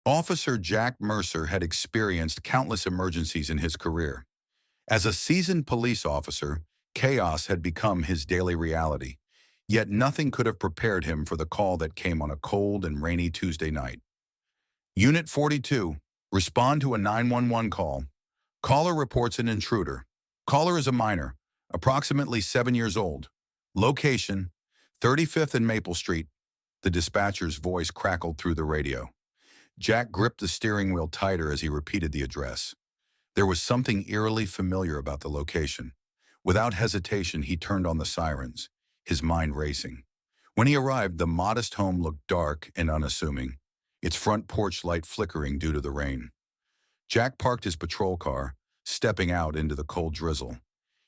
Officer Jack Mercer had experienced countless emergencies in his career. As a seasoned police officer, chaos had become his daily reality. Yet nothing could have prepared him for the call that came on a cold and rainy Tuesday night. Unit 42, respond to a 911 call. Caller reports an intruder. Caller is a minor, approximately 7 years old. Location, 35th and Maple Street. The dispatcher's voice crackled through the radio. Jack gripped the steering wheel tighter as he repeated the address. There was something eerily familiar about the location. Without hesitation, he turned on the sirens, his mind racing. When he arrived, the modest home looked dark and unassuming, its front porch light flickering due to the rain. Jack parked his patrol car, stepping out into the cold drizzle.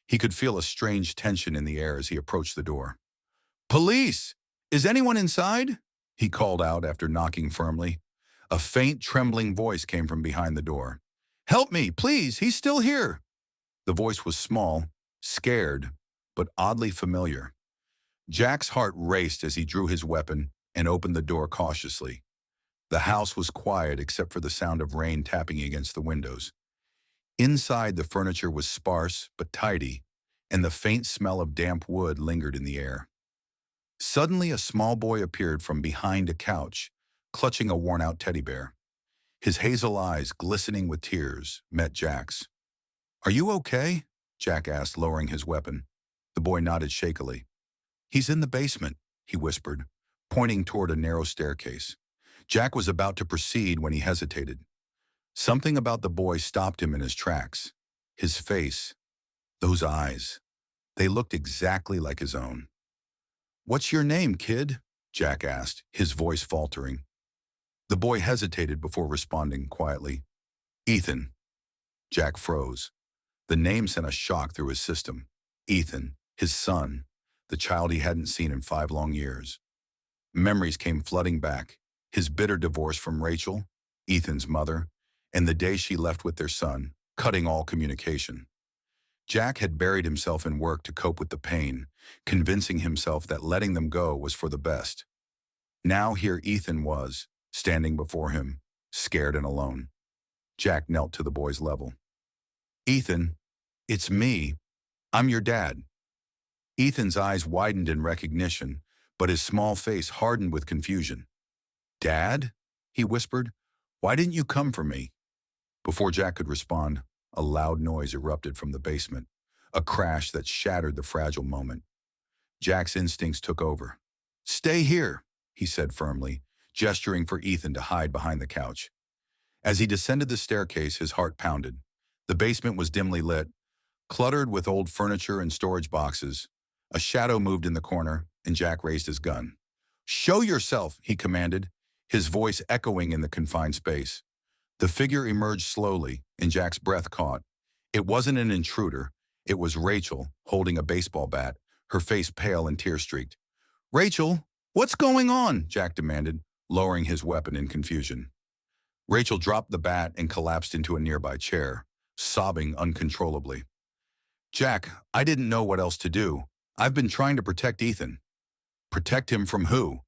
He could feel a strange tension in the air as he approached the door. "Police! Is anyone inside?" he called out after knocking firmly. A faint, trembling voice came from behind the door. "Help me, please, he's still here." The voice was small, scared, but oddly familiar. Jack's heart raced as he drew his weapon and opened the door cautiously. The house was quiet except for the sound of rain tapping against the windows. Inside, the furniture was sparse but tidy, and the faint smell of damp wood lingered in the air. Suddenly, a small boy appeared from behind a couch, clutching a worn-out teddy bear. His hazel eyes, glistening with tears, met Jack's. "Are you okay?" Jack asked, lowering his weapon. The boy nodded shakily. "He's in the basement," he whispered, pointing toward a narrow staircase. Jack was about to proceed when he hesitated. Something about the boy stopped him in his tracks. His face, those eyes, they looked exactly like his own. "What's your name, kid?" Jack asked, his voice faltering. The boy hesitated before responding quietly. "Ethan." Jack froze. The name sent a shock through his system. Ethan, his son, the child he hadn't seen in 5 long years. Memories came flooding back. His bitter divorce from Rachel, Ethan's mother, and the day she left with their son, cutting all communication. Jack had buried himself in work to cope with the pain, convincing himself that letting them go was for the best. Now here Ethan was, standing before him, scared and alone. Jack knelt to the boy's level. "Ethan, it's me. I'm your dad." Ethan's eyes widened in recognition, but his small face hardened with confusion. "Dad?" he whispered. "Why didn't you come for me?" Before Jack could respond, a loud noise erupted from the basement, a crash that shattered the fragile moment. Jack's instincts took over. "Stay here," he said firmly, gesturing for Ethan to hide behind the couch. As he descended the staircase, his heart pounded. The basement was dimly lit, cluttered with old furniture and storage boxes. A shadow moved in the corner, and Jack raised his gun. "Show yourself," he commanded, his voice echoing in the confined space. The figure emerged slowly, and Jack's breath caught. It wasn't an intruder. It was Rachel, holding a baseball bat, her face pale and tear-streaked. "Rachel, what's going on?" Jack demanded, lowering his weapon in confusion. Rachel dropped the bat and collapsed into a nearby chair, sobbing uncontrollably. "Jack, I didn't know what else to do. I've been trying to protect Ethan." "Protect him from who?"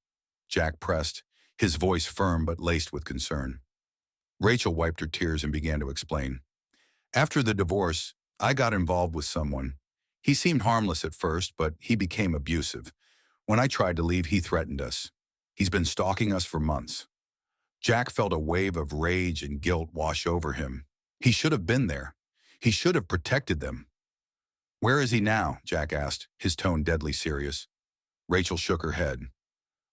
Jack pressed, his voice firm but laced with concern. Rachel wiped her tears and began to explain. "After the divorce, I got involved with someone. He seemed harmless at first, but he became abusive. When I tried to leave, he threatened us. He's been stalking us for months." Jack felt a wave of rage and guilt wash over him. He should have been there. He should have protected them. "Where is he now?" Jack asked, his tone deadly serious. Rachel shook her head.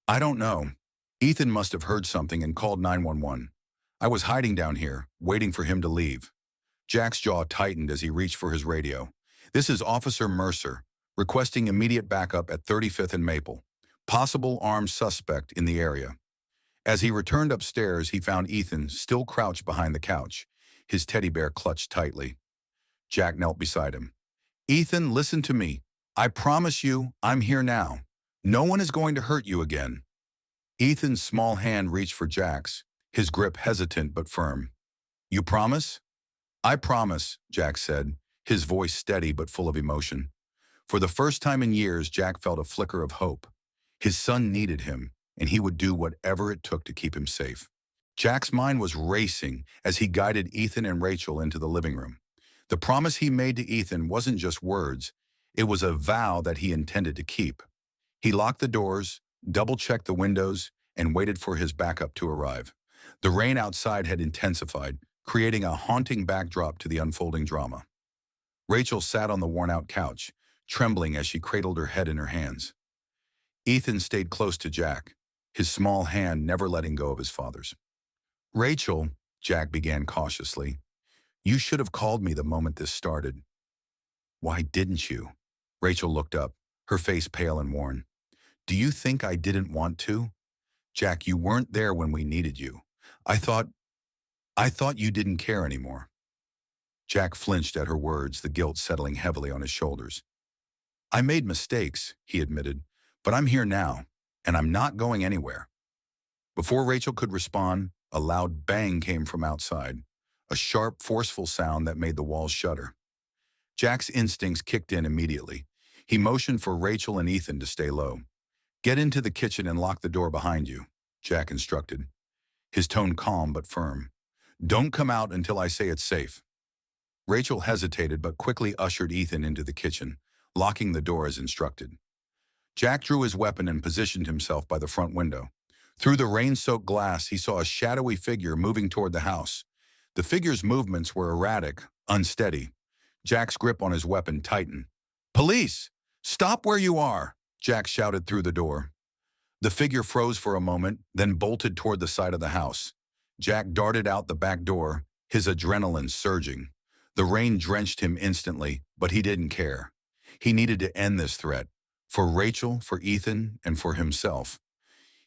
"I don't know. Ethan must have heard something and called 911. I was hiding down here, waiting for him to leave." Jack's jaw tightened as he reached for his radio. "This is Officer Mercer, requesting immediate backup at 35th and Maple. Possible armed suspect in the area." As he returned upstairs, he found Ethan still crouched behind the couch, his teddy bear clutched tightly. Jack knelt beside him. "Ethan, listen to me. I promise you, I'm here now. No one is going to hurt you again." Ethan's small hand reached for Jack's, his grip hesitant but firm. "You promise?" "I promise," Jack said, his voice steady but full of emotion. For the first time in years, Jack felt a flicker of hope. His son needed him, and he would do whatever it took to keep him safe. Jack's mind was racing as he guided Ethan and Rachel into the living room. The promise he made to Ethan wasn't just words, it was a vow that he intended to keep. He locked the doors, double-checked the windows, and waited for his backup to arrive. The rain outside had intensified, creating a haunting backdrop to the unfolding drama. Rachel sat on the worn-out couch, trembling as she cradled her head in her hands. Ethan stayed close to Jack, his small hand never letting go of his father's. "Rachel," Jack began cautiously, "you should have called me the moment this started." "Why didn't you?" Rachel looked up, her face pale and worn. "Do you think I didn't want to? Jack, you weren't there when we needed you. I thought, I thought you didn't care anymore." Jack flinched at her words, the guilt settling heavily on his shoulders. "I made mistakes," he admitted, "but I'm here now, and I'm not going anywhere." Before Rachel could respond, a loud bang came from outside, a sharp, forceful sound that made the walls shudder. Jack's instincts kicked in immediately. He motioned for Rachel and Ethan to stay low. "Get into the kitchen and lock the door behind you," Jack instructed, his tone calm but firm. "Don't come out until I say it's safe." Rachel hesitated but quickly ushered Ethan into the kitchen, locking the door as instructed. Jack drew his weapon and positioned himself by the front window. Through the rain-soaked glass, he saw a shadowy figure moving toward the house. The figure's movements were erratic, unsteady. Jack's grip on his weapon tightened. "Police! Stop where you are!" Jack shouted through the door. The figure froze for a moment, then bolted toward the side of the house. Jack darted out the back door, his adrenaline surging. The rain drenched him instantly, but he didn't care. He needed to end this threat, for Rachel, for Ethan, and for himself.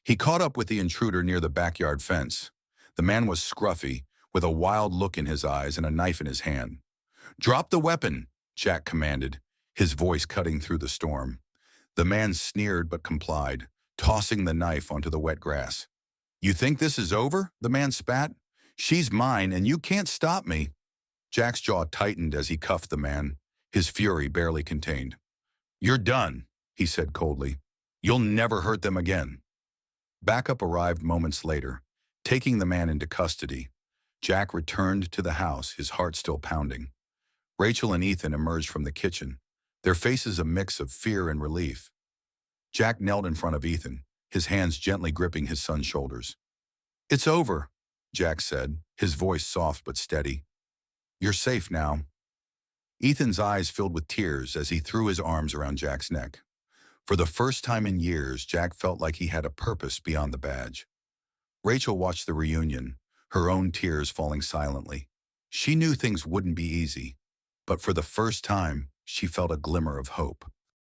He caught up with the intruder near the backyard fence. The man was scruffy, with a wild look in his eyes and a knife in his hand. "Drop the weapon," Jack commanded, his voice cutting through the storm. The man sneered but complied, tossing the knife onto the wet grass. "You think this is over?" the man spat. "She's mine, and you can't stop me." Jack's jaw tightened as he cuffed the man, his fury barely contained. "You're done," he said coldly. "You'll never hurt them again." Backup arrived moments later, taking the man into custody. Jack returned to the house, his heart still pounding. Rachel and Ethan emerged from the kitchen, their faces a mix of fear and relief. Jack knelt in front of Ethan, his hands gently gripping his son's shoulders. "It's over," Jack said, his voice soft but steady. "You're safe now." Ethan's eyes filled with tears as he threw his arms around Jack's neck. For the first time in years, Jack felt like he had a purpose beyond the badge. Rachel watched the reunion, her own tears falling silently. She knew things wouldn't be easy, but for the first time, she felt a glimmer of hope.